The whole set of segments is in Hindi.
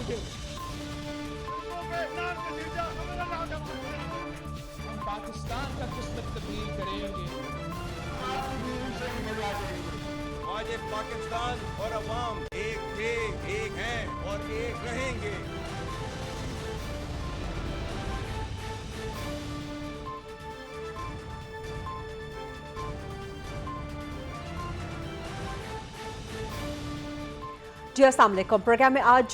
हम पाकिस्तान का किस्मत तब्दील करेंगे। आज एक पाकिस्तान और अवाम एक थे, एक हैं और एक रहेंगे। जी अस्सलाम वालेकुम। प्रोग्राम में आज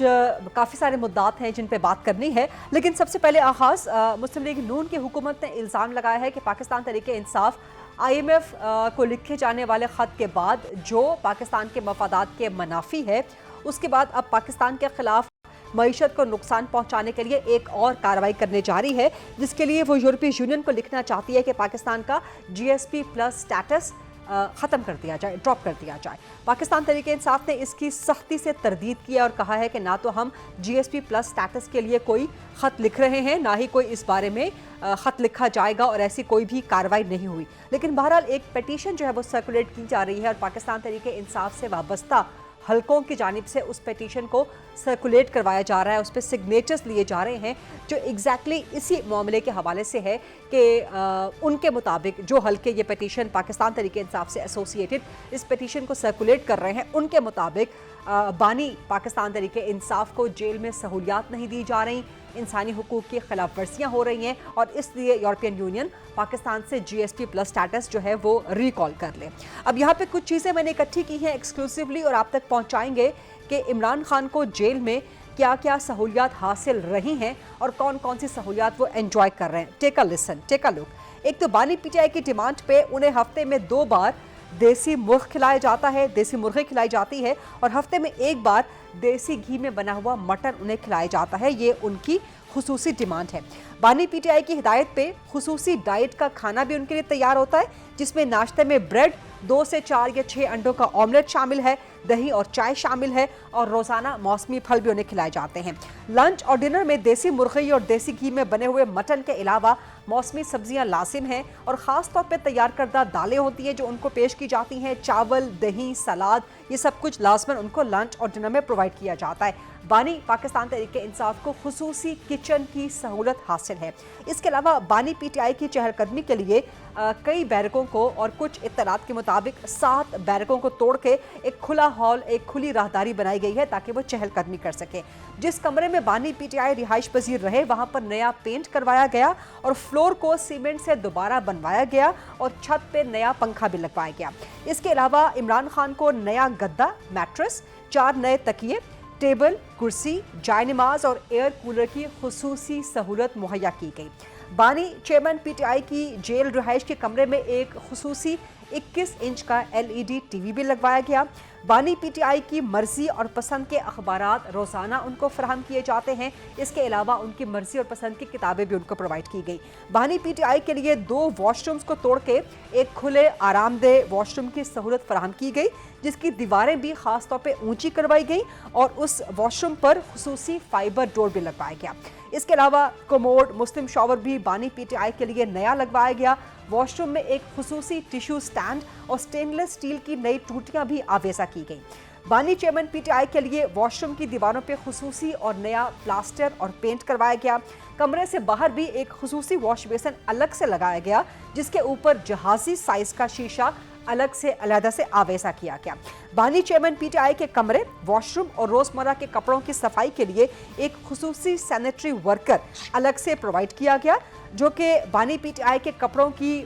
काफ़ी सारे मुद्दात हैं जिन पे बात करनी है, लेकिन सबसे पहले आगाज़ मुस्लिम लीग नून की हुकूमत ने इल्ज़ाम लगाया है कि पाकिस्तान तहरीक इंसाफ IMF को लिखे जाने वाले ख़त के बाद जो पाकिस्तान के मफादात के मनाफी है, उसके बाद अब पाकिस्तान के ख़िलाफ़ मईशत को नुकसान पहुँचाने के लिए एक और कार्रवाई करने जा रही है, जिसके लिए वो यूरोपीय यूनियन को लिखना चाहती है कि पाकिस्तान का GSP+ स्टेटस ख़त्म कर दिया जाए, ड्रॉप कर दिया जाए। पाकिस्तान तहरीक इंसाफ ने इसकी सख्ती से तरदीद किया और कहा है कि ना तो हम GSP+ स्टेटस के लिए कोई ख़त लिख रहे हैं, ना ही कोई इस बारे में ख़त लिखा जाएगा और ऐसी कोई भी कार्रवाई नहीं हुई। लेकिन बहरहाल एक पिटीशन जो है वो सर्कुलेट की जा रही है और पाकिस्तान तहरीक इंसाफ से वाबस्ता हलकों की जानिब से उस पिटीशन को सर्कुलेट करवाया जा रहा है, उस पर सिग्नेचर्स लिए जा रहे हैं, जो एग्जैक्टली इसी मामले के हवाले से है कि उनके मुताबिक जो हलके ये पिटीशन पाकिस्तान तहरीक इंसाफ से एसोसिएटेड इस पिटीशन को सर्कुलेट कर रहे हैं, उनके मुताबिक बानी पाकिस्तान तहरीक इंसाफ को जेल में सहूलियात नहीं दी जा रही, इंसानी हुकूक की खिलाफ वर्जियाँ हो रही हैं और इसलिए यूरोपियन यूनियन पाकिस्तान से GSP+ स्टेटस जो है वो रिकॉल कर ले। अब यहाँ पे कुछ चीज़ें मैंने इकट्ठी की हैं एक्सक्लूसिवली और आप तक पहुँचाएंगे कि इमरान खान को जेल में क्या क्या सहूलियात हासिल रही हैं और कौन कौन सी सहूलियात वो एंजॉय कर रहे हैं। Take a listen, take a look. एक तो बानी PTI की डिमांड पे उन्हें हफ्ते में 2 बार देसी मुर्ग खिलाया जाता है, देसी मुर्गी खिलाई जाती है और हफ्ते में 1 बार देसी घी में बना हुआ मटन उन्हें खिलाया जाता है। ये उनकी खुसूसी डिमांड है। बानी PTI की हिदायत पे खुसूसी डाइट का खाना भी उनके लिए तैयार होता है, जिसमें नाश्ते में ब्रेड, 2 से 4 या 6 अंडों का ऑमलेट शामिल है, दही और चाय शामिल है और रोज़ाना मौसमी फल भी उन्हें खिलाए जाते हैं। लंच और डिनर में देसी मुर्गी और देसी घी में बने हुए मटन के अलावा मौसमी सब्जियां लाजिम हैं और ख़ास तौर पे तैयार करदा दालें होती हैं जो उनको पेश की जाती हैं। चावल, दही, सलाद, ये सब कुछ लाजमन उनको लंच और डिनर में प्रोवाइड किया जाता है। बानी पाकिस्तान तहरीक इंसाफ को खुसूसी किचन की सहूलत हासिल है। इसके अलावा बानी PTI की चहलकदमी के लिए कई बैरकों को और कुछ इत्तलात के मुताबिक 7 बैरकों को तोड़ के एक खुला हॉल, एक खुली राहदारी बनाई गई है ताकि वो चहलकदमी कर सके। जिस कमरे में बानी PTI रिहाइश पजीर रहे वहाँ पर नया पेंट करवाया गया और फ्लोर को सीमेंट से दोबारा बनवाया गया और छत पे नया पंखा भी लगवाया गया। इसके अलावा इमरान खान को नया गद्दा, मैट्रेस, 4 नए तकिए, टेबल, कुर्सी, जाय नमाज और एयर कूलर की खुसूसी सहूलत मुहैया की गई। बानी चेयरमैन PTI की जेल रिहाइश के कमरे में एक खुसूसी 21 इंच का LED TV भी लगवाया गया। बानी PTI की मर्जी और पसंद के अखबारात रोज़ाना उनको फराहम किए जाते हैं। इसके अलावा उनकी मर्जी और पसंद की किताबें भी उनको प्रोवाइड की गई। बानी PTI के लिए 2 वॉशरूम्स को तोड़ के एक खुले आरामदेह वॉशरूम की सहूलत फराहम की गई, जिसकी दीवारें भी ख़ास तौर पे ऊंची करवाई गई और उस वॉशरूम पर खुसूसी फाइबर डोर भी लगवाया गया। इसके अलावा कोमोड, मुस्लिम शॉवर भी बानी PTI के लिए नया लगवाया गया। वॉशरूम में एक खुसूसी टिश्यू स्टैंड और स्टेनलेस स्टील की नई टूटियां भी आवेजा की गई। बानी चेयरमैन PTI के लिए वॉशरूम की दीवारों पे खुसूसी और नया प्लास्टर और पेंट करवाया गया। कमरे से बाहर भी एक खुसूसी वॉश बेसन अलग से लगाया गया, जिसके ऊपर जहाजी साइज का शीशा अलग से अलहदा से आवेजा किया गया। बानी चेयरमैन PTI के कमरे, वॉशरूम और रोजमर्रा के कपड़ों की सफाई के लिए एक खुसूसी सैनिटरी वर्कर अलग से प्रोवाइड किया गया, जो कि बानी PTI के कपड़ों की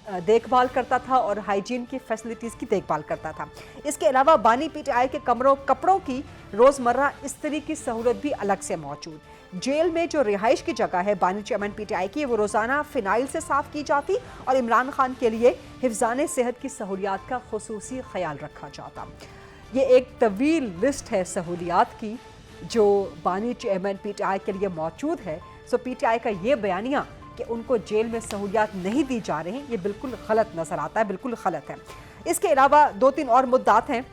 देखभाल करता था और हाइजीन की फैसिलिटीज़ की देखभाल करता था। इसके अलावा बानी PTI के कपड़ों की रोज़मर्रा इस्त्री की सहूलत भी अलग से मौजूद। जेल में जो रिहाइश की जगह है बानी चेयरमैन PTI की, वो रोज़ाना फिनाइल से साफ़ की जाती और इमरान खान के लिए हिफ्ज़ाने सेहत की सहूलियात का खुसूसी ख्याल रखा जाता। ये एक तवील लिस्ट है सहूलियात की जो बानी चेयरमैन PTI के लिए मौजूद है। सो PTI का ये बयानिया कि उनको जेल में सहूलियात नहीं दी जा रही, ये बिल्कुल गलत नज़र आता है, बिल्कुल गलत है। इसके अलावा 2-3 और मुद्दात हैं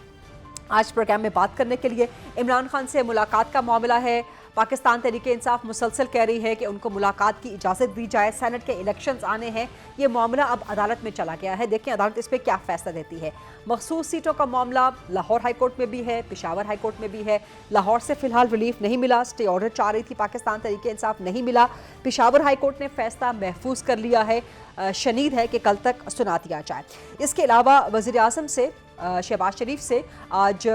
आज प्रोग्राम में बात करने के लिए। इमरान खान से मुलाकात का मामला है, पाकिस्तान तहरीक इंसाफ मुसलसल कह रही है कि उनको मुलाकात की इजाज़त दी जाए। सेनेट के इलेक्शंस आने हैं, ये मामला अब अदालत में चला गया है। देखें अदालत इस पर क्या फैसला देती है। मखसूस सीटों का मामला लाहौर हाईकोर्ट में भी है, पेशावर हाईकोर्ट में भी है। लाहौर से फिलहाल रिलीफ नहीं मिला, स्टे ऑर्डर चाह रही थी पाकिस्तान तहरीक इंसाफ, नहीं मिला। पेशावर हाईकोर्ट ने फैसला महफूज कर लिया है, शनीद है कि कल तक सुना दिया जाए। इसके अलावा वज़ीर आज़म से शहबाज शरीफ से आज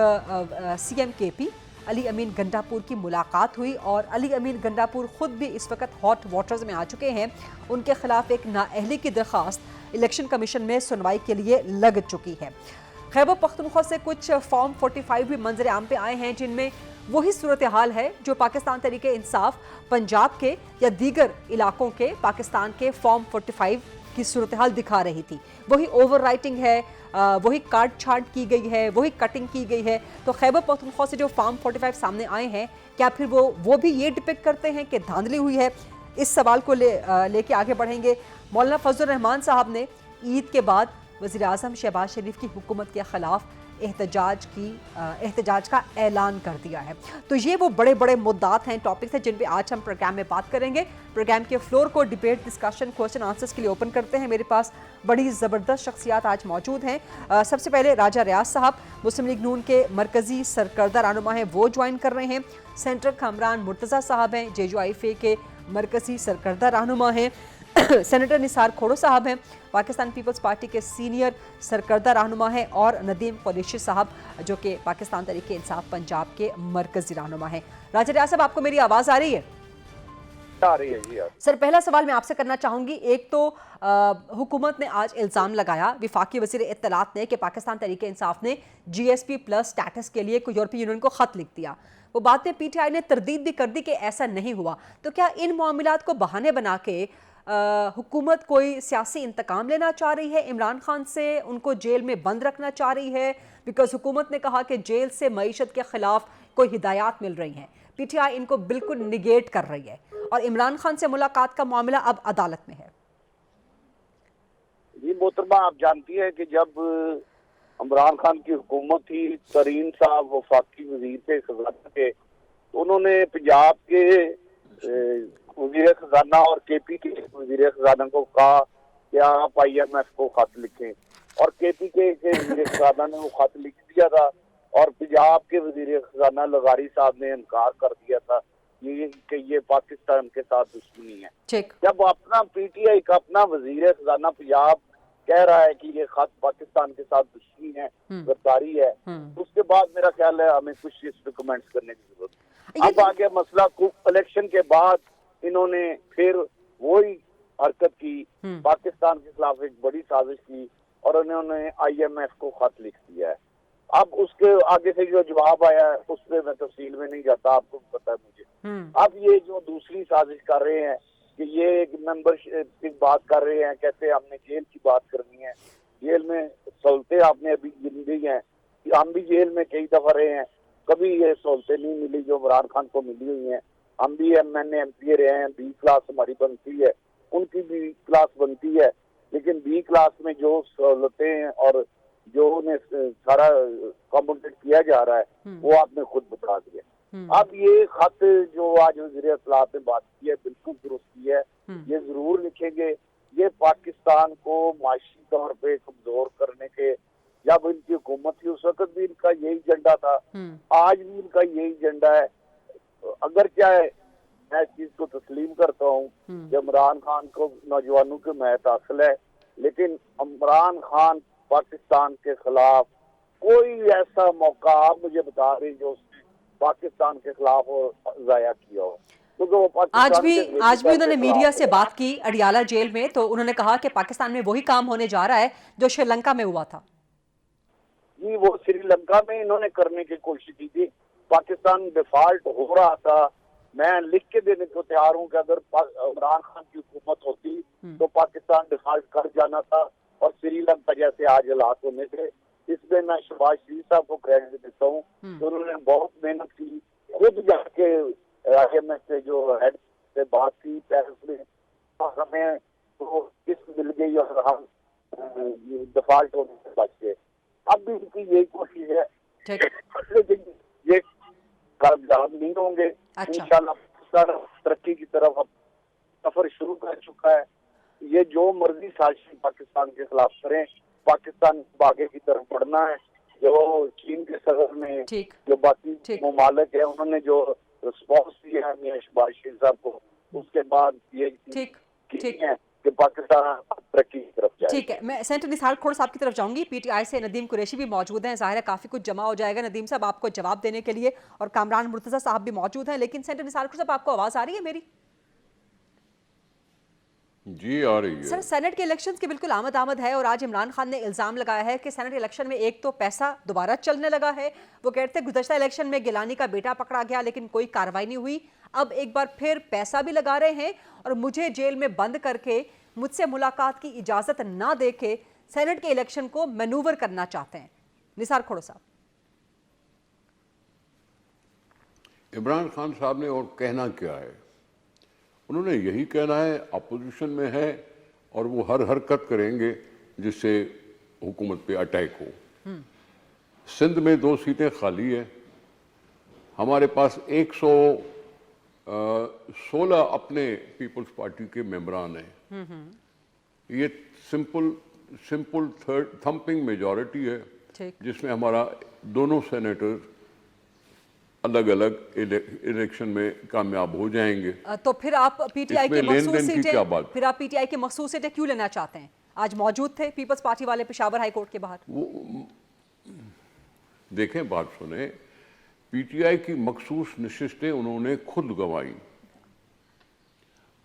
CM KP अली अमीन गंडापुर की मुलाकात हुई और अली अमीन गंडापुर खुद भी इस वक्त हॉट वाटर्स में आ चुके हैं। उनके खिलाफ एक नाअहली की दरख्वास्त इलेक्शन कमीशन में सुनवाई के लिए लग चुकी है। खैबर पख्तूनख्वा से कुछ फॉर्म 45 भी मंजर आम पे आए हैं, जिनमें वही सूरत हाल है जो पाकिस्तान तहरीक इंसाफ पंजाब के या दीगर इलाकों के पाकिस्तान के फॉर्म 45 की सूरत हाल दिखा रही थी। वही ओवर राइटिंग है, वही काट छाट की गई है, वही कटिंग की गई है। तो खैबर पख्तूनख्वा से जो फॉर्म 45 सामने आए हैं, क्या फिर वो भी ये डिपिक्ट करते हैं कि धांधली हुई है? इस सवाल को लेके आगे बढ़ेंगे। मौलाना फजल रहमान साहब ने ईद के बाद वज़ीर आज़म शहबाज शरीफ की हुकूमत के खिलाफ एहतजाज का ऐलान कर दिया है। तो ये वो बड़े बड़े मुद्दात हैं, टॉपिक्स हैं जिन पे आज हम प्रोग्राम में बात करेंगे। प्रोग्राम के फ्लोर को डिबेट, डिस्कशन, क्वेश्चन आंसर्स के लिए ओपन करते हैं। मेरे पास बड़ी ज़बरदस्त शख्सियात आज मौजूद हैं। सबसे पहले राजा रियाज साहब मुस्लिम लीग नून के मरकज़ी सरकर्दा रहनुमा हैं, वो ज्वाइन कर रहे हैं। सेंट्रल कमरान मुर्तज़ा साहब हैं, JUIFA के मरकज़ी सरकर्दा रहनुमा हैं। सेनेटर निसार खोड़ो साहब हैं, पाकिस्तान पीपल्स पार्टी के सीनियर सरकर्दा रहनुमा हैं। और नदीम कुरैशी साहब जो कि पाकिस्तान तहरीक इंसाफ पंजाब के मरकजी रहनुमा हैं। राजा रियाज साहब, आपको मेरी आवाज़ आ रही है? आ रही है जी। सर, पहला सवाल मैं आपसे करना चाहूँगी। एक तो हुकूमत ने आज इल्ज़ाम लगाया विफाकी वज़ीर इत्तलात ने कि पाकिस्तान तहरीक इंसाफ ने GSP+ स्टेटस के लिए यूरोपीय यूनियन को ख़त लिख दिया। वो बातें PTI ने तरदीद भी कर दी कि ऐसा नहीं हुआ। तो क्या इन मामलात को बहाने बना के हुकूमत कोई सियासी इंतकाम लेना चाह रही है? इमरान खान से उनको जेल में बंद रखना चाह रही है? बिकॉज हुकूमत ने कहा कि जेल से मईशत के खिलाफ कोई हिदायत मिल रही हैं। PTI इनको बिल्कुल निगेट कर रही है और इमरान खान से मुलाकात का मामला अब अदालत में है। जी मोहतरमा, आप जानती है कि जब इमरान खान की हुकूमत थी, तरीन साहब वफाकी वजीर थे खजाना के, तो उन्होंने पंजाब के वजीर खजाना और KP के वजीर खजाना को कहा कि आप IMF को खत लिखें, और KP के वजीर खजाना ने वो खत लिख दिया था और पंजाब के वजीर खजाना लगारी साहब ने इनकार कर दिया था कि ये पाकिस्तान के साथ दुश्मनी है। जब अपना PTI का अपना वजीर खजाना पंजाब कह रहा है कि ये खत पाकिस्तान के साथ दुश्मनी है, गद्दारी है, उसके बाद मेरा ख्याल है हमें कुछ इस पे कमेंट्स करने की जरूरत। अब आ गया मसला, इलेक्शन के बाद इन्होंने फिर वही हरकत की, पाकिस्तान के खिलाफ एक बड़ी साजिश की और उन्होंने IMF को खत लिख दिया है। अब उसके आगे से जो जवाब आया है उस पर मैं तफसील में नहीं जाता, आपको पता है मुझे। अब ये जो दूसरी साजिश कर रहे हैं कि ये एक मेंबरशिप की बात कर रहे हैं, कहते हैं हमने जेल की बात करनी है, जेल में सहूलतें आपने अभी गिन दी हैं, हम भी जेल में कई दफा रहे हैं, कभी ये सहूलतें नहीं मिली जो इमरान खान को मिली हुई हैं। हम भी MNA MPA रहे हैं, B क्लास हमारी बनती है, उनकी B क्लास बनती है, लेकिन B क्लास में जो सहूलतें हैं और जो उन्हें सारा कॉम्पोनेट किया जा रहा है वो आपने खुद बता दिया। अब ये खत जो आज वज़ीर इत्तलात ने बात की है बिल्कुल दुरुस्त की है, ये जरूर लिखेंगे। ये पाकिस्तान को माशी तौर पे कमजोर करने के, जब इनकी हुकूमत थी उस वक्त भी इनका यही एजेंडा था, आज भी इनका यही एजेंडा है। अगर क्या है, मैं इस चीज को तस्लीम करता हूँ कि इमरान खान को नौजवानों के महत हासिल है, लेकिन इमरान खान पाकिस्तान के खिलाफ कोई ऐसा मौका आप मुझे बता रहे जो उसने पाकिस्तान के खिलाफ जाया किया हो। तो आज भी उन्होंने मीडिया से बात की अडियाला जेल में, तो उन्होंने कहा कि पाकिस्तान में वही काम होने जा रहा है जो श्रीलंका में हुआ था। जी, वो श्रीलंका में इन्होंने करने की कोशिश की थी, पाकिस्तान डिफॉल्ट हो रहा था। मैं लिख के देने को तैयार हूँ कि अगर इमरान खान की हुकूमत होती तो पाकिस्तान डिफॉल्ट कर जाना था और श्रीलंका जैसे आज हालात होने थे। इसमें मैं शहबाज शरीफ साहब को क्रेडिट देता हूँ, तो उन्होंने बहुत मेहनत की, खुद जाके IMF से जो हेड से बात की पेरिस में, हमें तो किस्त मिल गई और हम डिफॉल्ट होने से बच गए। अब भी इनकी यही कोशिश है, लेकिन ये कागजात नहीं होंगे। अच्छा। इंशाल्लाह पाकिस्तान तरक्की की तरफ अब सफर शुरू कर चुका है। ये जो मर्जी साजिश पाकिस्तान के खिलाफ करें, पाकिस्तान को आगे की तरफ बढ़ना है। जो चीन के सदर में ठीक। जो बाकी ठीक। ममालिक है उन्होंने जो रिस्पॉन्स दिया है मियां शहबाज शरीफ साहब को, उसके बाद ये ठीक। ठीक है कि पाकिस्तान तरक्की की तरफ जाए। ठीक है, मैं सेनेटर निसार खोड़ साहब की तरफ जाऊंगी। पीटीआई से नदीम कुरैशी भी मौजूद हैं, जाहिर है काफ़ी कुछ जमा हो जाएगा नदीम साहब आपको जवाब देने के लिए, और कामरान मुर्तज़ा साहब भी मौजूद हैं। लेकिन सेनेटर निसार खोड़ साहब, आपको आवाज़ आ रही है मेरी? जी आ रही है। सर, सेनेट के इलेक्शंस की बिल्कुल आमद है, और आज इमरान खान ने इल्ज़ाम लगाया है कि सेनेट इलेक्शन में एक तो पैसा दोबारा चलने लगा है। वो कहते हैं गुज़श्ता इलेक्शन में गिलानी का बेटा पकड़ा गया लेकिन कोई कार्रवाई नहीं हुई, अब एक बार फिर पैसा भी लगा रहे हैं और मुझे जेल में बंद करके मुझसे मुलाकात की इजाज़त ना दे के सेनेट के इलेक्शन को मैनूवर करना चाहते हैं। निसार खोड़ो साहब। इमरान खान साहब ने और कहना क्या है? उन्होंने यही कहना है, अपोजिशन में है और वो हर हरकत करेंगे जिससे हुकूमत पे अटैक हो। सिंध में 2 सीटें खाली है, हमारे पास 116 अपने पीपल्स पार्टी के मेंबरान हैं। ये सिंपल थंपिंग मेजॉरिटी है जिसमें हमारा दोनों सेनेटर अलग अलग इलेक्शन में कामयाब हो जाएंगे। तो फिर आप पीटीआई के मखसूस सीटें, फिर आप पीटीआई के मखसूस सीटें क्यों लेना चाहते हैं? आज मौजूद थे पीपल्स पार्टी वाले पेशावर हाई कोर्ट के बाहर। वो देखें, बात सुने, पीटीआई की मखसूस नशिस्तें उन्होंने खुद गंवाई।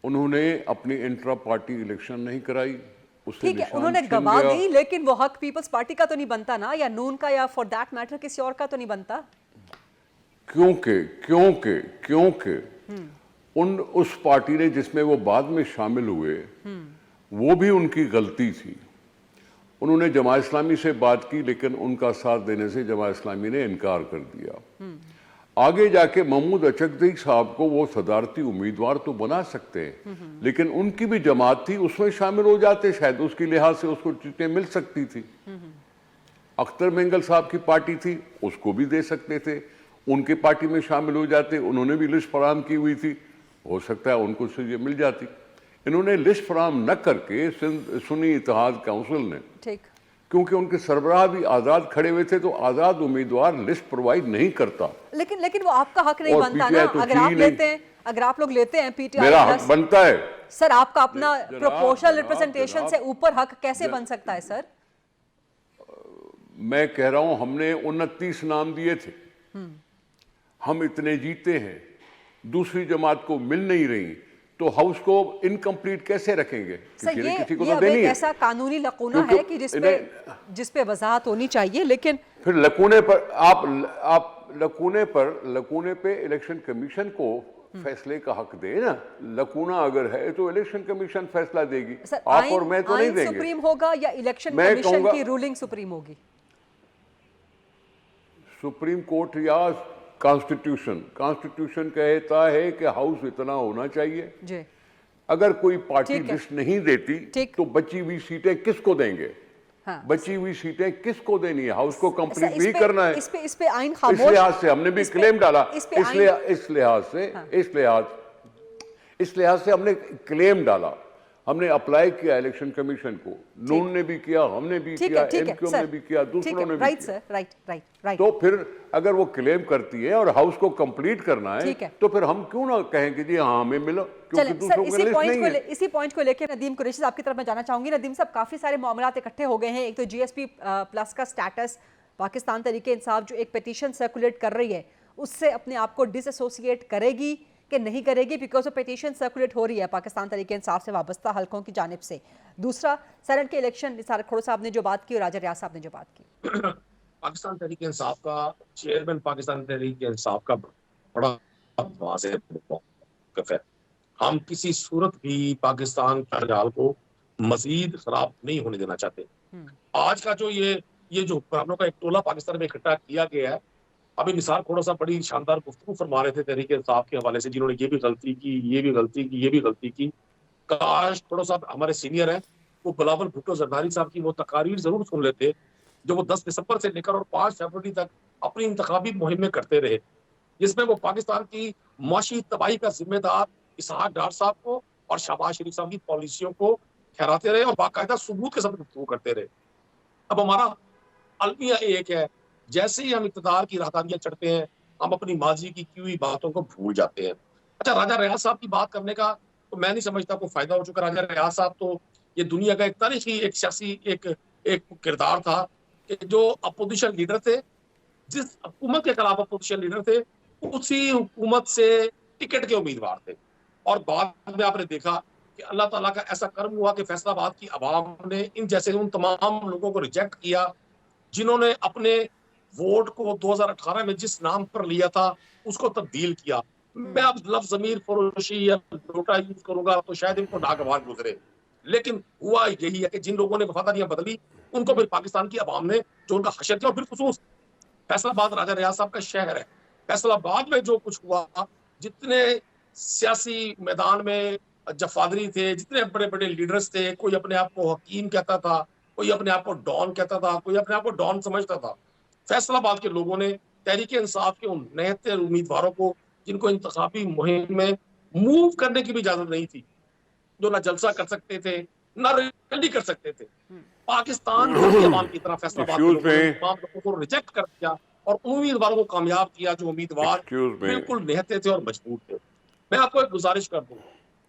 उन्होंने अपनी इंट्रा पार्टी इलेक्शन नहीं कराई, उससे ठीक है, उन्होंने गंवा दी, लेकिन वो हक पीपल्स पार्टी का तो नहीं बनता ना, या नून का, या फॉर दैट मैटर किसी और का तो नहीं बनता। क्योंकि उस पार्टी ने जिसमें वो बाद में शामिल हुए वो भी उनकी गलती थी। उन्होंने जमात इस्लामी से बात की लेकिन उनका साथ देने से जमात इस्लामी ने इनकार कर दिया। आगे जाके महमूद अचकज़ई साहब को वो सदारती उम्मीदवार तो बना सकते हैं, लेकिन उनकी भी जमात थी, उसमें शामिल हो जाते, शायद उसकी लिहाज से उसको सीटें मिल सकती थी। अख्तर मेंगल साहब की पार्टी थी, उसको भी दे सकते थे, उनके पार्टी में शामिल हो जाते, उन्होंने भी लिस्ट फराहम की हुई थी, हो सकता है उनको से ये मिल जाती। इन्होंने लिस्ट फराहम न करके सुन्नी इत्तेहाद काउंसिल ने, ठीक, क्योंकि उनके सरबराह भी आज़ाद खड़े हुए थे, तो आज़ाद उम्मीदवार लिस्ट प्रोवाइड नहीं करता। लेकिन वो आपका हक नहीं बनता ना, तो अगर आप लेते हैं, अगर आप लोग लेते हैं पीटीआई, मेरा हक बनता है सर। आपका अपना प्रोपोर्शनल रिप्रेजेंटेशन से ऊपर हक कैसे बन सकता है सर? मैं कह रहा हूं, हमने 29 नाम दिए थे, हम इतने जीते हैं, दूसरी जमात को मिल नहीं रही, तो हाउस को इनकम्प्लीट कैसे रखेंगे? सर, किसी को तो देनी है। ऐसा कानूनी लकूना है कि जिस पे वजाहत होनी चाहिए, लेकिन फिर लकूने पर आप लकूने पे इलेक्शन कमीशन को फैसले का हक दे ना। लकूना अगर है तो इलेक्शन कमीशन फैसला देगी, आप और मैं तो नहीं देंगे। सुप्रीम होगा या इलेक्शन कमीशन की रूलिंग सुप्रीम होगी? सुप्रीम कोर्ट या कॉन्स्टिट्यूशन कहता है कि हाउस इतना होना चाहिए जी। अगर कोई पार्टी लिस्ट नहीं देती तो बची हुई सीटें किसको देंगे? हाँ। बची हुई सीटें किसको देनी है? हाउस को कंप्लीट भी करना है। इस पे आइन खामोश, इस लिहाज से हमने भी क्लेम डाला, इस लिहाज से हमने क्लेम डाला, हमने अप्लाई किया इलेक्शन कमीशन को, नून ने भी किया, हमने भी किया, एमक्यू ने भी किया, दूसरों ने भी किया। राइट। तो फिर अगर वो क्लेम करती है और हाउस को कंप्लीट करना है तो फिर हम क्यों ना कहेंगे जी हाँ हमें मिलो, क्योंकि दूसरों की लिस्ट नहीं है। इसी पॉइंट को लेकर नदीम कुरैशी साहब की तरफ मैं जाना चाहूंगी। नदीम साहब, काफी सारे मामलात इकट्ठे हो गए हैं। एक तो जीएसपी प्लस का स्टेटस, पाकिस्तान तहरीक इंसाफ जो एक पिटीशन सर्कुलेट कर रही है उससे अपने आप को डिसएसोसिएट करेगी कि नहीं करेगी, बिकॉज पिटीशन सर्कुलेट हो रही है पाकिस्तान तहरीक इंसाफ से वाबस्ता हलकों की जानिब से। दूसरा, सेनेट के इलेक्शन, निसार खोड़ो साहब ने जो बात की और राजा रियाज साहब ने जो बात की। पाकिस्तान तहरीक इंसाफ का चेयरमैन, पाकिस्तान तहरीक इंसाफ का बड़ा वाज़ेह मौक़िफ़ है। हम किसी सूरत भी पाकिस्तान के हाल को मजीद खराब नहीं होने देना चाहते। आज का जो ये जो हुक्मरानों का एक टोला पाकिस्तान में इकट्ठा किया गया है, अभी निसार खोड़ो साहब बड़ी शानदार गुफ्तगू फरमा रहे थे तहरीक इंसाफ के हवाले से, जिन्होंने ये भी गलती की, ये भी गलती की, ये भी गलती की। काश खोड़ो साहब हमारे सीनियर हैं, वो बिलावल भुट्टो जरदारी साहब की वो तकारीर जरूर सुन लेते जो वो 10 दिसंबर से लेकर और 5 फरवरी तक अपनी इंतखाबी मुहिमें करते रहे। जिसमें वो पाकिस्तान की मुआशी तबाही का जिम्मेदार इसहाक डार साहब को और शहबाज शरीफ साहब की पॉलिसियों को ठहराते रहे और बाकायदा सबूत के साथ गुफ्तगू करते रहे। अब हमारा अलमिया एक है, जैसे ही हम इक़्तिदार की राहदारियां चढ़ते हैं, हम अपनी माजी की हुई बातों को भूल जाते हैं। अच्छा, राजा रियाज साहब की बात करने का तो मैं नहीं समझता कोई फायदा हो चुका। राजा रियाज साहब तो ये दुनिया का एक तारीखी एक सियासी एक किरदार था कि जो अपोजिशन लीडर थे, जिस हुकूमत के खिलाफ अपोजिशन लीडर थे, उसी हुकूमत से टिकट के उम्मीदवार थे। और बाद में आपने देखा कि अल्लाह ताला का ऐसा कर्म हुआ कि फैसलाबाद की आवाम ने इन जैसे उन तमाम लोगों को रिजेक्ट किया जिन्होंने अपने वोट को 2018 में जिस नाम पर लिया था उसको तब्दील किया। मैं अब लफ्ज ज़मीर फरोशी या नोटा यूज करूंगा तो शायद इनको नागवार गुजरे, लेकिन हुआ यही है कि जिन लोगों ने वफादारियां बदली उनको फिर पाकिस्तान की आवाम ने जो उनका हशर किया। और बिलखुसूस फैसलाबाद राजा रियाज साहब का शहर है, फैसलाबाद में जो कुछ हुआ, जितने सियासी मैदान में जफादरी थे, जितने बड़े बड़े लीडर्स थे, कोई अपने आप को हकीम कहता था, कोई अपने आप को डॉन कहता था, कोई अपने आप को डॉन समझता था। फैसलाबाद के लोगों ने तहरीक इंसाफ के उन नहते उम्मीदवारों को, जिनको इंतखाबी मुहिम में मूव करने की भी इजाजत नहीं थी, जो ना जलसा कर सकते थे ना रैली कर सकते थे, पाकिस्तान की आवाम की तरफ फैसलाबाद के लोगों को रिजेक्ट कर दिया और उम्मीदवारों को कामयाब किया जो उम्मीदवार बिल्कुल निहत्ते थे और मजबूत थे। मैं आपको एक गुजारिश कर दूं,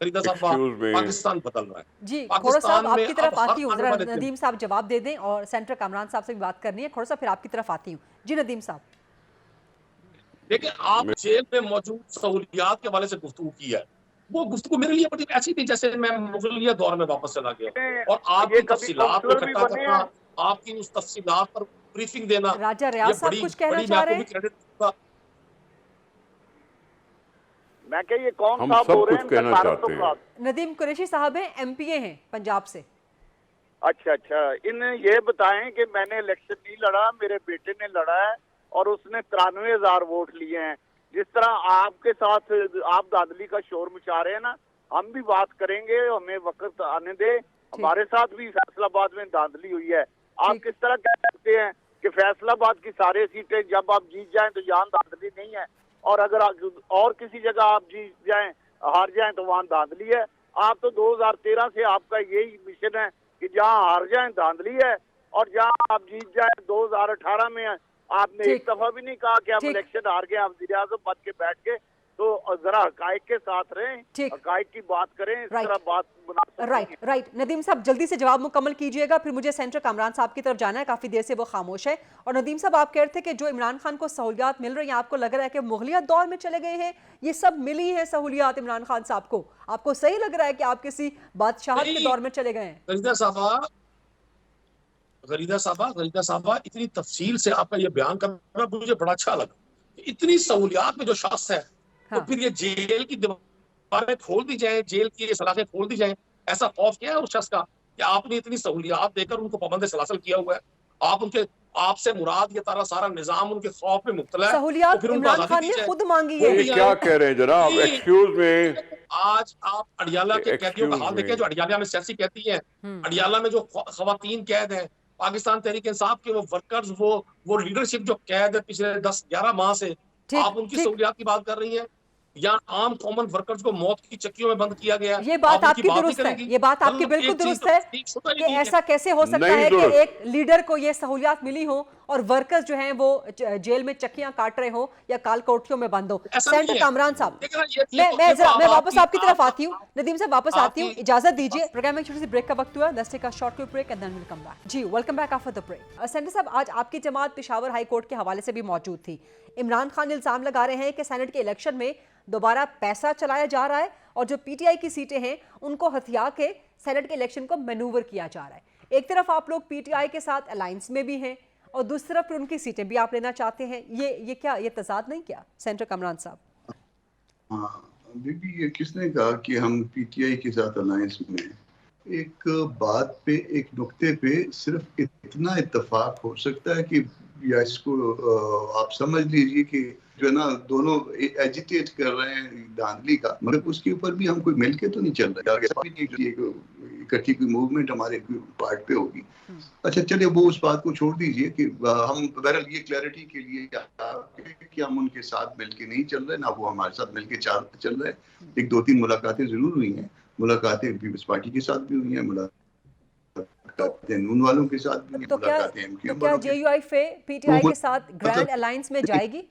फरीदा साहब, पाकिस्तान बदल रहा है जी। खोड़ा साहब आपकी तरफ आती हूँ, जरा नदीम साहब जवाब दे दें और सेंटर कामरान साहब से भी बात करनी है। खोड़ा साहब फिर आपकी तरफ आती हूँ। जी नदीम साहब, देखिए, आप जेल में मौजूद सहूलियात के हवाले से गुफ्तगू की है, वो गुफ्तगू मेरे लिए बड़ी ऐसी थी जैसे मैं मुगलिया दौर में वापस चला गया और आपकी तफसीलात को इकट्ठा करना, आपकी उस तफसीलात पर ब्रीफिंग देना। राजा रियाज साहब कुछ कहना चाह रहे हैं? मैं क्या ये कौन हम साहब सब हो रहे कुछ कहना चाहते हैं। नदीम कुरैशी साहब हैं, एमपीए हैं पंजाब से। अच्छा, इन ये बताएं कि मैंने इलेक्शन नहीं लड़ा, मेरे बेटे ने लड़ा है और उसने 93,000 वोट लिए हैं। जिस तरह आपके साथ आप दादली का शोर मचा रहे हैं ना, हम भी बात करेंगे, हमें वक्त आने दे। हमारे साथ भी फैसलाबाद में दादली हुई है। आप किस तरह कह सकते हैं कि फैसलाबाद की सारे सीटें जब आप जीत जाएं तो यहाँ दादली नहीं है, और अगर और किसी जगह आप जीत जाएं, हार जाएं तो वहाँ दादली है? आप तो 2013 से आपका यही मिशन है कि जहाँ हार जाएं दादली है और जहाँ आप जीत जाएं 2018 में आपने एक दफा भी नहीं कहा कि हम इलेक्शन हार गए, हम वज़ीर-ए-आज़म पद के बैठ के। तो जरा हकायक के साथ रहें, हकायक की बात करें, इस तरह बात बना। राइट नदीम साहब जल्दी से जवाब मुकम्मल कीजिएगा, फिर मुझे सेंटर कामरान साहब की तरफ जाना है, काफी देर से वो खामोश है। और नदीम साहब आप कह रहे थे कि जो इमरान खान को सहूलियात मिल रही हैं, आपको लग रहा है कि मुगलिया दौर में चले गए हैं, ये सब मिली है सहूलियात इमरान खान साहब को? आपको सही लग रहा है कि आप किसी बादशाहत के दौर में चले गए हैं? गरीदा साहबा, इतनी तफसील से आपका ये बयान करना मुझे बड़ा अच्छा लगा। इतनी सहूलियात में जो शख्स है, तो फिर ये जेल की दीवारें खोल दी जाए, जेल की सलाखें खोल दी जाए, ऐसा खौफ क्या है उस शख्स का कि आपने इतनी सहूलियात देकर उनको पाबंद सलासल किया हुआ है? आप उनके आपसे मुराद ये सारा निजाम उनके खौफ में मुब्तला है। सहूलियात इमरान खान ने खुद मांगी है। क्या कह रहे हैं जनाब? एक्सक्यूज मी, आज आप अडियाला के कैदियों का हाल देखें, जो अडियाला में सियासी कहती है, अडियाला में जो खवातीन कैद है, पाकिस्तान तहरीक इंसाफ के वो वर्कर्स, वो लीडरशिप जो कैद है पिछले 10-11 माह से, आप उनकी सहूलियात की बात कर रही हैं? या आम कॉमन वर्कर्स को मौत की चक्कियों में बंद किया गया? ये बात आपकी दुरुस्त है, ये बात आपकी बिल्कुल दुरुस्त है कि ऐसा कैसे हो सकता है कि एक लीडर को ये सहूलियात मिली हो और वर्कर्स जो हैं वो जेल में चक्कियां काट रहे हो या काल कोठरियों में बंद हो। सेंटर कामरान साहब, मैं वापस आपकी तरफ आती हूँ। नदीम साहब वापस आती हूँ, इजाजत दीजिए। प्रोग्राम में छोटी सी ब्रेक का वक्त हुआ, let's take a short break and then will come back. जी, welcome back after the break. Senator साहब, आज आपकी जमात पेशावर हाई कोर्ट के हवाले से भी मौजूद थी। इमरान खान इल्जाम लगा रहे हैं कि सेनेट के इलेक्शन में दोबारा पैसा चलाया जा रहा है और जो पीटीआई की सीटें हैं उनको हथिया के सेनेट के इलेक्शन को मैनूवर किया जा रहा है। एक तरफ आप लोग पीटीआई के साथ अलायंस में भी हैं और दूसरी तरफ फिर उनकी सीटें भी आप लेना चाहते हैं। ये क्या, ये तजाद नहीं क्या सेंटर कामरान साहब? हाँ बीबी, ये किसने कहा कि हम पीटीआई के साथ अलायंस में? एक बात पे, एक नुक्ते पे सिर्फ इतना इत्तेफाक हो सकता है कि या इसको आप समझ लीजिए कि जो है ना, दोनों एजिटेट कर रहे हैं धांधली का, मगर उसके ऊपर भी हम कोई मिलके तो नहीं चल रहा है। इकट्ठी कोई मूवमेंट हमारे पार्ट पे होगी। अच्छा चलिए वो उस बात को छोड़ दीजिए कि हम बहरहाल ये क्लैरिटी के लिए कि हम उनके साथ मिलके नहीं चल रहे, ना वो हमारे साथ मिलके चल रहे। एक दो तीन मुलाकातें जरूर हुई हैं, मुलाकातें पीपल्स पार्टी के साथ भी हुई हैं, मुलाकातें नून वालों के साथ भी हुई हैं, मुलाकातें एमक्यूएम वालों के JUI पीटीआई के साथ ग्रैंड अलायंस में जाएगी?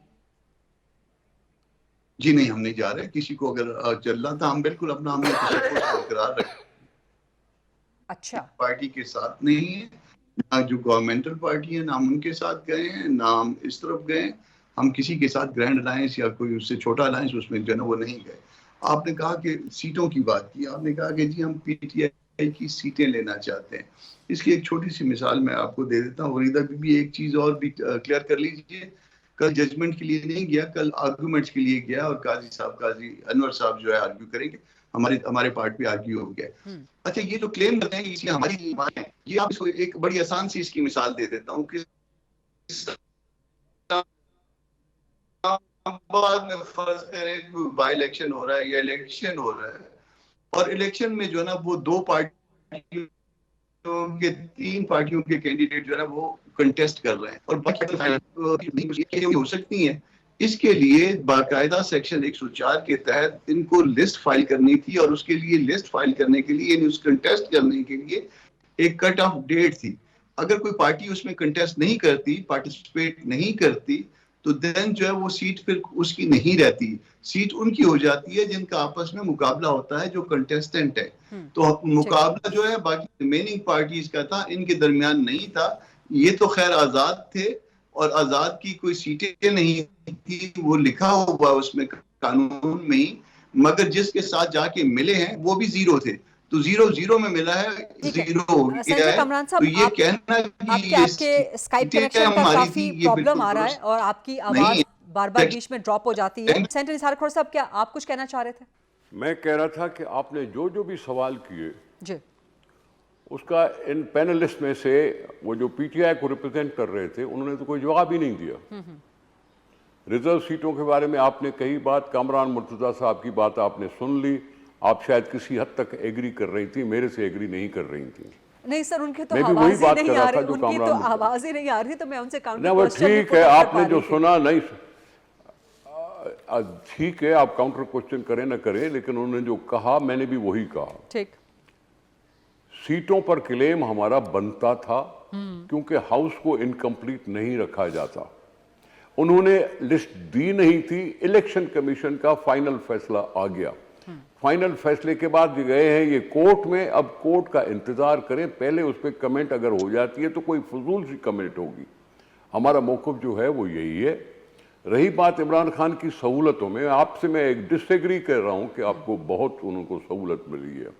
जी नहीं, हम नहीं जा रहे। किसी को अगर चलना था हम बिल्कुल अपना हमने बरकरार रखें। अच्छा, पार्टी के साथ नहीं है, ना जो गवर्नमेंटल पार्टी है ना हम उनके साथ गए हैं, ना हम इस तरफ गए। हम किसी के साथ ग्रैंड अलायंस या कोई उससे छोटा अलायंस उसमें जो है ना वो नहीं गए। आपने कहा कि सीटों की बात की, आपने कहा कि जी हम पीटीआई की सीटें लेना चाहते हैं। इसकी एक छोटी सी मिसाल मैं आपको दे देता हूँ। वरीदा बीबी एक चीज और भी क्लियर कर लीजिए, कल जजमेंट के लिए नहीं गया, कल आर्गूमेंट्स के लिए गया और काजी साहब, काजी अनवर साहब जो है आर्ग्यू करेंगे, हमारे पार्ट पे आर्ग्यू हो गया। अच्छा ये जो क्लेम करते हैं कि इसलिए हमारी ईमान है, ये आप इसको एक बड़ी आसान सी इसकी मिसाल दे देता हूँ कि बाद में फर्ज करें बाई इलेक्शन हो रहा है या इलेक्शन हो रहा है और इलेक्शन में जो है ना वो दो पार्टियों के, तीन पार्टियों के कैंडिडेट जो है ना वो कंटेस्ट कर रहे हैं और बाकी हो सकती हैं। इसके लिए बाकायदा सेक्शन 104 के तहत इनको लिस्ट फाइल करनी थी और उसके लिए लिस्ट फाइल करने के लिए उस कंटेस्ट करने के लिए एक कट ऑफ डेट थी। अगर कोई पार्टी उसमें कंटेस्ट नहीं करती, पार्टिसिपेट नहीं करती, तो देन जो है वो सीट फिर उसकी नहीं रहती, सीट उनकी हो जाती है जिनका आपस में मुकाबला होता है, जो कंटेस्टेंट है। तो मुकाबला जो है बाकी रिमेनिंग पार्टीज का था, इनके दरमियान नहीं था। ये तो खैर आजाद थे और आजाद की कोई सीटें नहीं थी, वो लिखा हुआ उसमें कानून में ही, मगर जिसके साथ जाके मिले हैं वो भी जीरो थे, तो 0-0 में मिला है, 0 हो गया है। तो ये कहना कि आपके स्काइप कनेक्शन का काफी प्रॉब्लम आ रहा है और आपकी आवाज बार-बार बीच में ड्रॉप हो जाती है। सेंटर निसार खोर साहब, क्या आप कुछ कहना चाह रहे थे? मैं कह रहा था कि आपने जो जो भी सवाल किए जी, उसका इन पैनलिस्ट में से वो जो पीटीआई को रिप्रेजेंट कर रहे थे उन्होंने तो कोई जवाब ही नहीं दिया। रिजर्व सीटों के बारे में आपने कही बात, कामरान मुर्तजा साहब की बात आपने सुन ली, आप शायद किसी हद तक एग्री कर रही थी, मेरे से एग्री नहीं कर रही थी। नहीं सर, उनके तो मैं भी वही बात कर रहा था जो उनकी तो आवाज ही नहीं आ रही, तो मैं उनसे काउंटर वो ठीक है, आपने जो सुना नहीं, ठीक है आप काउंटर क्वेश्चन करें ना करें, लेकिन उन्होंने जो कहा मैंने भी वही कहा। ठीक, सीटों पर क्लेम हमारा बनता था क्योंकि हाउस को इनकम्प्लीट नहीं रखा जाता। उन्होंने लिस्ट दी नहीं थी, इलेक्शन कमीशन का फाइनल फैसला आ गया, फाइनल फैसले के बाद गए हैं ये कोर्ट में। अब कोर्ट का इंतजार करें, पहले उस पर कमेंट अगर हो जाती है तो कोई फजूल सी कमेंट होगी। हमारा मौक़िफ़ जो है वो यही है। रही बात इमरान खान की सहूलतों में, आपसे मैं एक डिसएग्री कर रहा हूं कि आपको बहुत उनको सहूलत मिली है।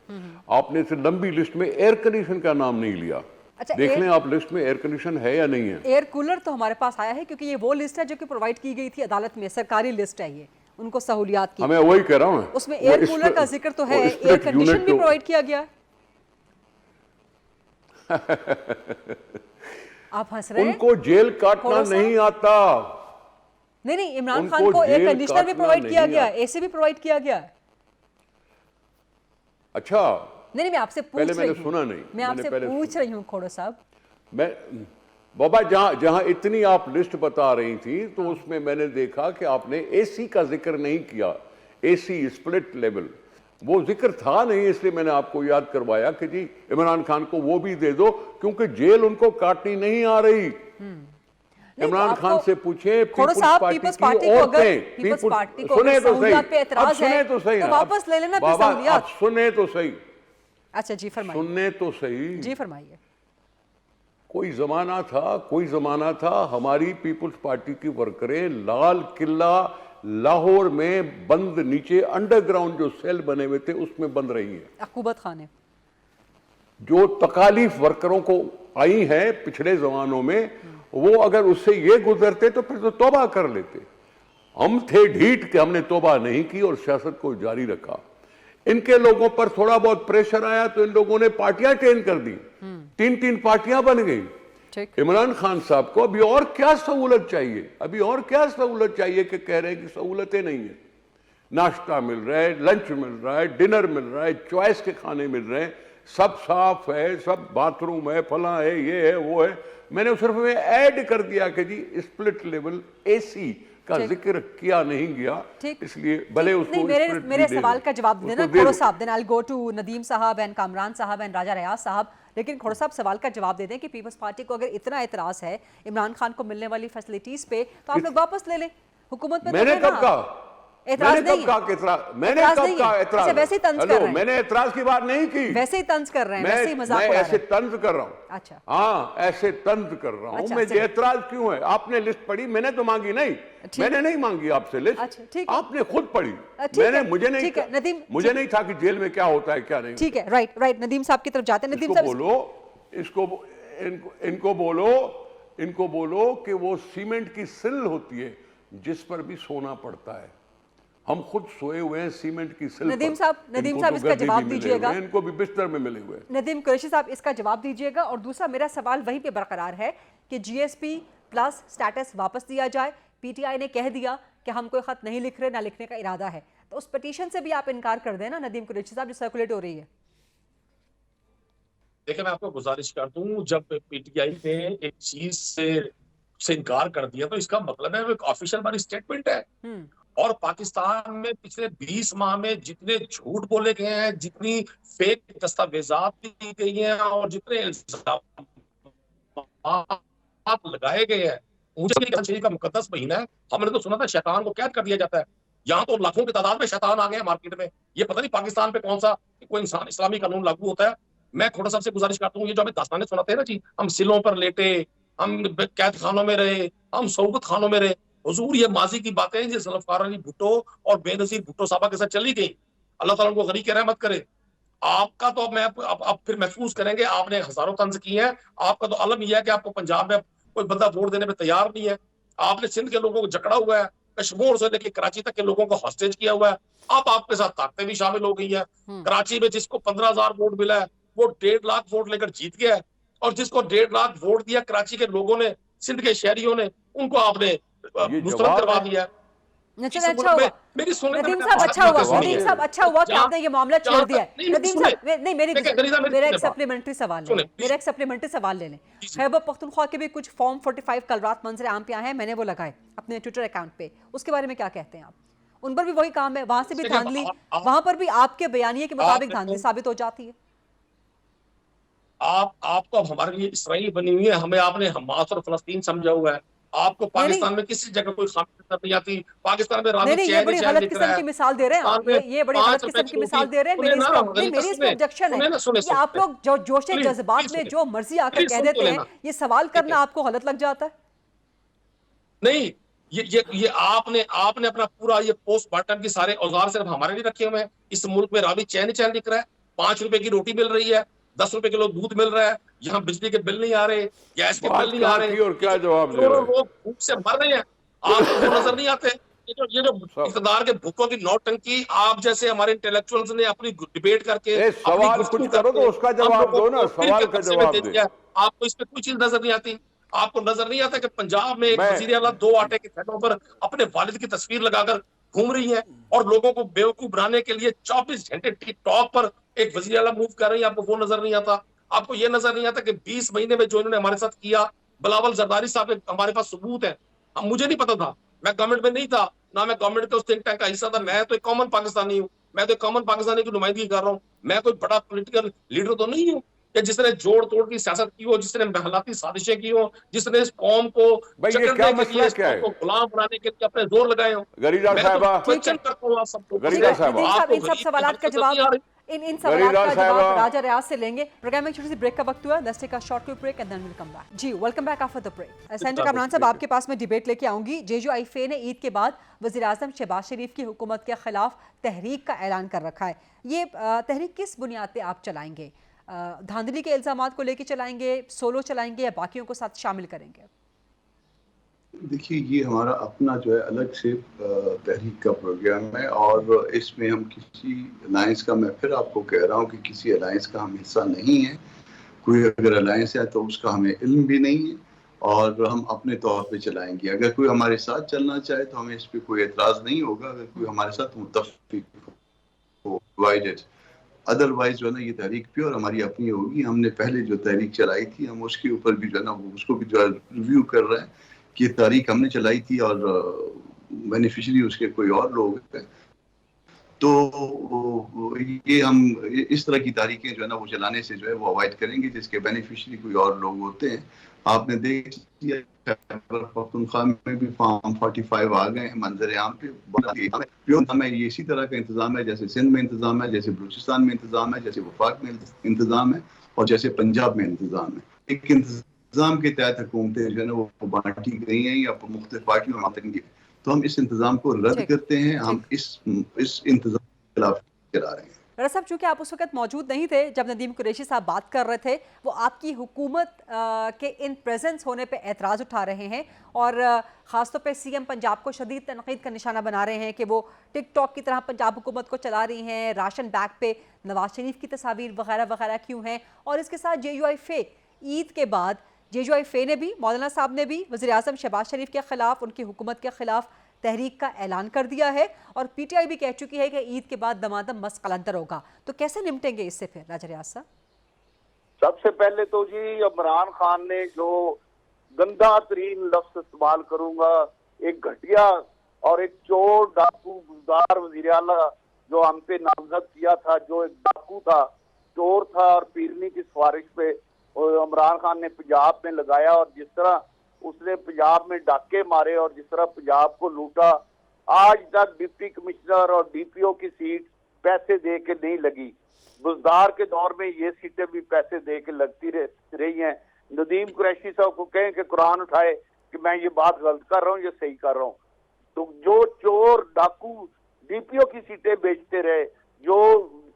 आपने से लंबी लिस्ट में एयर कंडीशन का नाम नहीं लिया। अच्छा, देख लें आप लिस्ट में एयर कंडीशन है या नहीं है। एयर कूलर तो हमारे पास आया है क्योंकि ये वो लिस्ट है जो कि प्रोवाइड की गई थी अदालत में, सरकारी लिस्ट है ये, उनको सहूलियात की। मैं वही कह रहा हूं, उसमें एयर कूलर का जिक्र तो है, एयर कंडीशन भी प्रोवाइड किया गया। आप हंस रहे हैं। उनको जेल काटना नहीं आता। नहीं, इमरान खान को एयर कंडीशनर भी प्रोवाइड किया गया, एसी भी प्रोवाइड किया गया। अच्छा, नहीं, मैं आपसे पूछ रही हूं, सुना नहीं, मैं आपसे पूछ रही हूं खोड़ो साहब। मैं बाबा जहां इतनी आप लिस्ट बता रही थी तो उसमें मैंने देखा कि आपने एसी का जिक्र नहीं किया, एसी स्प्लिट लेवल वो जिक्र था नहीं, इसलिए मैंने आपको याद करवाया कि जी इमरान खान को वो भी दे दो क्योंकि जेल उनको काटनी नहीं आ रही। इमरान खान से पूछे पीपल्स पार्टी की औरतें, पीपल्स पार्टी को सुने तो सही, पे एतराज है तो वापस ले लेना अपनी सहूलियत। सुने तो सही। अच्छा जी फरमाइए। सुनने तो सही जी फरमाइए। कोई जमाना था हमारी पीपल्स पार्टी की वर्करें लाल किला लाहौर में बंद, नीचे अंडरग्राउंड जो सेल बने हुए थे उसमें बंद रही है। अकूबत खाने जो तकालीफ वर्करों को आई है पिछले जमानों में, वो अगर उससे ये गुजरते तो फिर तो तौबा कर लेते। हम थे ढीठ कि हमने तौबा नहीं की और सियासत को जारी रखा। इनके लोगों पर थोड़ा बहुत प्रेशर आया तो इन लोगों ने पार्टियां चेंज कर दी, 3-3 पार्टियां बन गई। इमरान खान साहब को अभी और क्या सहूलत चाहिए, अभी और क्या सहूलत चाहिए कि कह रहे हैं कि सहूलतें नहीं है। नाश्ता मिल रहा है, लंच मिल रहा है, डिनर मिल रहा है, चॉइस के खाने मिल रहे हैं, सब साफ है, सब बाथरूम है, फला है, ये है, वो है। मैंने सिर्फ में ऐड कर दिया कि जी स्प्लिट लेवल एसी का जिक्र किया नहीं गया, इसलिए भले उसको नहीं, मेरे सवाल का जवाब देना खोड़ो साहब, then I will go to Nadeem साहब एंड कामरान साहब एंड राजा रियाज साहब। लेकिन खोड़ो साहब सवाल का जवाब दे दें कि पीपल्स पार्टी को अगर इतना एतराज है इमरान खान को मिलने वाली फैसिलिटीज पे, तो आप लोग वापस ले लें हुकूमत में। मैंने कब कहा? एतराज नहीं मैंने कब कहा एतराज? वैसे ही तंज कर रहे हैं। मैंने एतराज की बात नहीं की, वैसे ही तंज कर रहे हैं, वैसे ही मजाक मैं उड़ा रहे ऐसे हैं। तंज कर रहा हूँ। अच्छा, हाँ, ऐसे तंज कर रहा हूँ। अच्छा, मैं एतराज क्यों है? आपने लिस्ट पढ़ी, मैंने तो मांगी नहीं, मैंने नहीं मांगी आपसे लिस्ट। अच्छा, ठीक है। आपने खुद पढ़ी, मैंने मुझे नहीं, नदीम, मुझे नहीं था कि जेल में क्या होता है क्या नहीं। ठीक है, राइट। नदीम साहब की तरफ जाते हैं। नदीम साहब बोलो, इनको बोलो कि वो सीमेंट की सिल होती है जिस पर भी सोना पड़ता है। हम खुद सोए हुए हैं सीमेंट की सिल पर। नदीम साहब इसका जवाब दीजिएगा। इनको भी बिस्तर में मिले हुए। नदीम कुरैशी साहब इसका जवाब दीजिएगा। और दूसरा मेरा सवाल वहीं पे बरकरार है कि जीएसपी प्लस स्टेटस वापस दिया जाए। पीटीआई ने कह दिया कि हम कोई खत नहीं लिख रहे, ना लिखने का इरादा है, तो उस पिटीशन से भी आप इनकार कर देना नदीम कुरैशी साहब, जो सर्कुलेट हो रही है। देखिए, मैं आपको गुजारिश कर दूं, जब पीटीआई ने एक चीज से इनकार कर दिया तो इसका मतलब है वो एक ऑफिशियल हमारी स्टेटमेंट है। और पाकिस्तान में पिछले 20 माह में जितने झूठ बोले गए हैं, जितनी फेक दस्तावेजात दी गई हैं और जितने इल्जाम लगाए गए हैं, मुझे का मुकद्दस महीना है, हमने तो सुना था शैतान को कैद कर दिया जाता है। यहाँ तो लाखों की तादाद में शैतान आ गए हैं मार्केट में। ये पता नहीं पाकिस्तान पे कौन सा कोई इंसान इस्लामी कानून लागू होता है। मैं खोड़ा साहब से गुजारिश करता हूँ, ये जो हमें दास्तानें सुनाते हैं ना जी, हम सिलों पर लेटे, हम कैद खानों में रहे, हम सौगत खानों में रहे, हुजूर ये माजी की बातें हैं जो जुल्फ़िकार अली भुट्टो और बेनज़ीर भुट्टो साहबा के साथ चली गई। अल्लाह ताला उनको गनी की रहमत करे। आपका तो मैं आप फिर महसूस करेंगे, आपने हजारों तंज की है। आपका तो अलम यह है कि आपको पंजाब में कोई बंदा वोट देने में तैयार नहीं है। आपने सिंध के लोगों को जकड़ा हुआ है, कश्मीर से लेकर कराची तक के लोगों को हॉस्टेज किया हुआ है। अब आपके साथ ताकतें भी शामिल हो गई है। कराची में जिसको 15,000 वोट मिला है वो 1.5 लाख वोट लेकर जीत गया है, और जिसको 1.5 लाख वोट दिया कराची के लोगों ने, सिंध के शहरियों ने, उनको आपने मुस्तरद करवा दिया। अच्छा हुआ नदीम साहब, अच्छा हुआ कि आपने ये मामला छेड़ दिया है। नदीम साहब नहीं, मेरा एक सप्लीमेंट्री सवाल ले लें। खैबर पख्तूनख्वा के भी कुछ फॉर्म 45 कल रात मंजर आम पे आए हैं, मैंने वो लगाए अपने ट्विटर अकाउंट पे, उसके बारे में क्या कहते हैं आप? उन पर भी वही काम है, वहां से भी धांधली, वहां पर भी आपके बयानिए के मुताबिक धांधली साबित हो जाती है। आपको अब हमारे लिए इसराइल बनी हुई है, हमें आपने हमास और फलस्तीन समझा हुआ है। आपको पाकिस्तान में किसी जगह कोई खामी नहीं आती। पाकिस्तान में ये बड़ी गलत किस्म की मिसाल दे रहे हैं, ये बड़ी गलत किस्म की मिसाल दे रहे हैं। मेरी इस पे ऑब्जेक्शन है कि आप लोग जो जोशे जज्बात में जो मर्जी आकर कह देते हैं, ये सवाल करना आपको गलत लग जाता है। नहीं, ये आपने अपना पूरा ये पोस्टमार्टम की सारे औजार सिर्फ हमारे लिए रखे हुए हैं। इस मुल्क में रावी चैन दिख रहा है, 5 रुपए की रोटी मिल रही है, 10 रुपए किलो दूध मिल रहा है, यहाँ बिजली के बिल नहीं आ रहे, गैस के बिल नहीं आ रहे, और क्या जवाब दे रहे हैं? लोग भूख से मर रहे हैं, आपको वो नजर नहीं आते। ये जो इक़्तिदार के भूखों की नौटंकी, आप जैसे हमारे इंटेलेक्चुअल्स ने अपनी डिबेट करके सवाल कुछ करो तो उसका जवाब दो ना, सवाल का जवाब दे। आपको इस पे कोई चीज नजर नहीं आती। आपको नजर नहीं आता कि पंजाब में एक वज़ीर आला 2 आटे के थैलों पर अपने वालिद की तस्वीर लगाकर घूम रही है और लोगों को बेवकूफ बनाने के लिए 24 घंटे टिकटॉक पर एक वज़ीर आला मूव कर रही है। आपको वो नजर नहीं आता। आपको ये नजर नहीं आता कि 20 महीने में जो इन्होंने हमारे साथ किया, बिलावल जरदारी साहब के हमारे पास सबूत है। मुझे नहीं पता था, मैं गवर्नमेंट में नहीं था, ना मैं गवर्नमेंट के उस थिंक टैंक का हिस्सा था। मैं तो एक कॉमन पाकिस्तानी हूँ, मैं तो कॉमन पाकिस्तानी की नुमाइंदगी कर रहा हूँ। मैं कोई बड़ा पॉलिटिकल लीडर तो नहीं हूँ कि जिसने जोड़ तोड़ की सियासत की हो, जिसने महलाती साजिशें की हो, जिसने इस कौम को गुलाम बनाने के लिए अपने जोर लगाए हो। गरीदा साहबा, क्वेश्चन करता हूँ आप सबको। गरीदा साहबा, इन सब सवालात का जवाब इन सवालों का जवाब राजा रियाज से लेंगे। प्रोग्राम में छोटी सी ब्रेक का वक्त हुआ, let's take a short quick break and then will come back. जी, welcome back after the break. Senator Kamran साहब, आपके पास मैं डिबेट लेके आऊंगी। जेजोआईफे ने ईद के बाद वज़ीर-ए-आज़म शहबाज शरीफ की हुकूमत के खिलाफ तहरीक का ऐलान कर रखा है। ये तहरीक किस बुनियाद पे आप चलाएंगे? धांधली के इल्जामात को लेके चलाएंगे, सोलो चलाएंगे या बाकियों को साथ शामिल करेंगे? देखिए, ये हमारा अपना जो है अलग से तहरीक का प्रोग्राम है और इसमें हम किसी अलायंस का, मैं फिर आपको कह रहा हूँ कि किसी अलायंस का हम हिस्सा नहीं है। कोई अगर अलायंस है तो उसका हमें इल्म भी नहीं है और हम अपने तौर पे चलाएंगे। अगर कोई हमारे साथ चलना चाहे तो हमें इस पर कोई एतराज़ नहीं होगा। अगर कोई हमारे साथ मुत्तफ़िक हो, डिवाइडेड, अदरवाइज जो है ना ये तहरीक प्योर हमारी अपनी होगी। हमने पहले जो तहरीक चलाई थी हम उसके ऊपर भी जो है ना उसको भी जो है रिव्यू कर रहे हैं कि ये तहरीक हमने चलाई थी और बेनिफिशियरी उसके कोई और लोग हैं। तो ये हम इस तरह की तारीखें जो है ना वो चलाने से जो है वो अवॉइड करेंगे जिसके बेनिफिशियरी कोई और लोग होते हैं। आपने देख लिया खैबर पख्तूनख्वा में भी फॉर्म 45 आ गए हैं मंजर आम पे। प्योर में ये इसी तरह का इंतजाम है जैसे सिंध में इंतजाम है, जैसे बलूचिस्तान में इंतजाम है, जैसे वफाक में इंतजाम है और जैसे पंजाब में इंतजाम है। एक इंतजाम के तहत हुकूमतें जो है ना वो बांटी गई हैं या मुख्तलिफ पार्टियों में बांटेंगी। तो हम इस इंतजाम को रद्द करते हैं, हम इस इंतजाम के खिलाफ चला रहे हैं। रजा साहब, चूंकि आप उस वक्त मौजूद नहीं थे जब नदीम कुरैशी साहब बात कर रहे थे, वो आपकी हुकूमत के इन प्रेजेंस होने पे एतराज़ उठा रहे हैं और ख़ासतौर पे सीएम पंजाब को शदीद तनकीद का निशाना बना रहे हैं कि वो टिकटॉक की तरह पंजाब हुकूमत को चला रही हैं, राशन बैग पे नवाज शरीफ की तस्वीर वगैरह वगैरह क्यों हैं। और इसके साथ JUIFA ईद के बाद JUIFA ने भी, मौलाना साहब ने भी वज़ीर आज़म शहबाज शरीफ के ख़िलाफ़, उनकी हुकूमत के ख़िलाफ़ तहरीक का ऐलान कर दिया है और PTI भी कह चुकी है कि ईद के बाद दमादम मस्त कलंदर होगा। तो कैसे निपटेंगे इससे फिर राजा रियाज साहब? सबसे पहले तो जी इमरान खान ने जो गंदा तरीन लफ्ज इस्तेमाल करूंगा, एक घटिया और एक चोर डाकू बुजदार वजीर आला जो हम पे नामजद किया था, जो एक डाकू था, चोर था और पीरनी की सिफारिश पे इमरान खान ने पंजाब में लगाया और जिस तरह उसने पंजाब में डाके मारे और जिस तरह पंजाब को लूटा, आज तक डिप्टी कमिश्नर और DPO की सीट पैसे दे के नहीं लगी। बुजदार के दौर में ये सीटें भी पैसे दे के लगती रही हैं। नदीम कुरैशी साहब को कहें कि कुरान उठाए कि मैं ये बात गलत कर रहा हूँ, ये सही कर रहा हूँ। तो जो चोर डाकू DPO की सीटें बेचते रहे, जो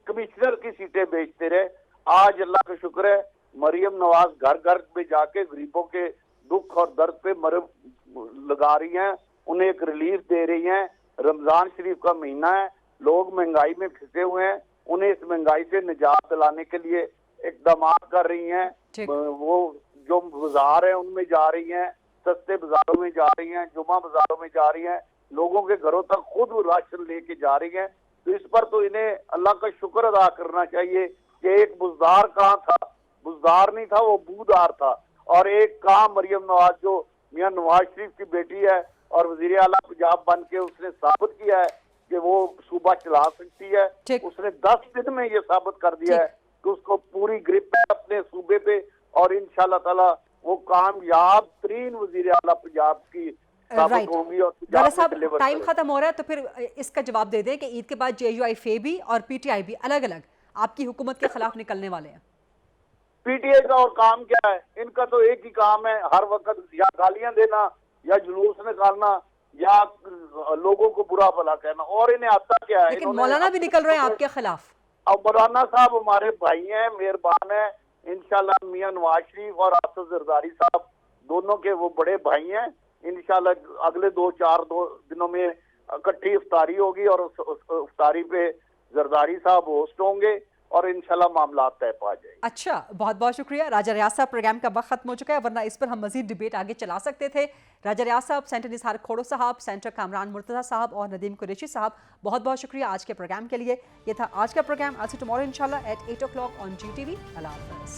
कमिश्नर की सीटें बेचते रहे, आज अल्लाह का शुक्र है मरियम नवाज घर घर में जाके गरीबों के दुख और दर्द पे मरहम लगा रही हैं, उन्हें एक रिलीफ दे रही हैं। रमजान शरीफ का महीना है, लोग महंगाई में फंसे हुए हैं, उन्हें इस महंगाई से निजात दिलाने के लिए इकदाम कर रही हैं। वो जो बाजार है उनमें जा रही हैं, सस्ते बाजारों में जा रही हैं, जुमा बाजारों में जा रही हैं, लोगों के घरों तक खुद राशन लेके जा रही हैं। तो इस पर तो इन्हें अल्लाह का शुक्र अदा करना चाहिए कि एक बुजदार कहाँ था, बुजदार नहीं था, वो बूदार था। और एक काम मरियम नवाज जो मियां नवाज शरीफ की बेटी है और वजीर आला पंजाब बन के उसने साबित किया है कि वो सूबा चला सकती है। उसने 10 दिन में ये साबित कर दिया है कि उसको पूरी ग्रिप है अपने सूबे पे और इंशाल्लाह ताला वो कामयाब तरीन वजीर आला पंजाब की साबित होंगी। और टाइम खत्म हो रहा है तो फिर इसका जवाब दे दें कि ईद के बाद JUIFA भी और PTI भी अलग अलग आपकी हुकूमत के खिलाफ निकलने वाले हैं। PTI का और काम क्या है? इनका तो एक ही काम है, हर वक्त या गालियां देना या जुलूस निकालना या लोगों को बुरा भला कहना। और इन्हें आता क्या है? लेकिन मौलाना भी निकल रहे हैं आपके खिलाफ। अब मौलाना साहब हमारे भाई हैं, मेहरबान हैं, इंशाल्लाह मियां नवाज शरीफ और आसिफ जरदारी साहब दोनों के वो बड़े भाई हैं। इंशाल्लाह अगले 2-4 दिनों में इकट्ठी इफ्तारी होगी और उस इफ्तारी पे जरदारी साहब होस्ट होंगे और इंशाल्लाह मामला तय पा जाए। अच्छा, बहुत बहुत शुक्रिया राजा रियाज साहब। प्रोग्राम का वक्त खत्म हो चुका है, वरना इस पर हम मजीद डिबेट आगे चला सकते थे। राजा रियाज साहब, सेंटर निसार खोड़ो साहब, सेंटर कामरान मुर्तज़ा साहब और नदीम कुरैशी साहब, बहुत बहुत शुक्रिया आज के प्रोग्राम के लिए। ये था आज का प्रोग्राम। आज से टुमारो इंशाल्लाह एट 8 o'clock ऑन GTV। अल्लाह हाफ़िज़।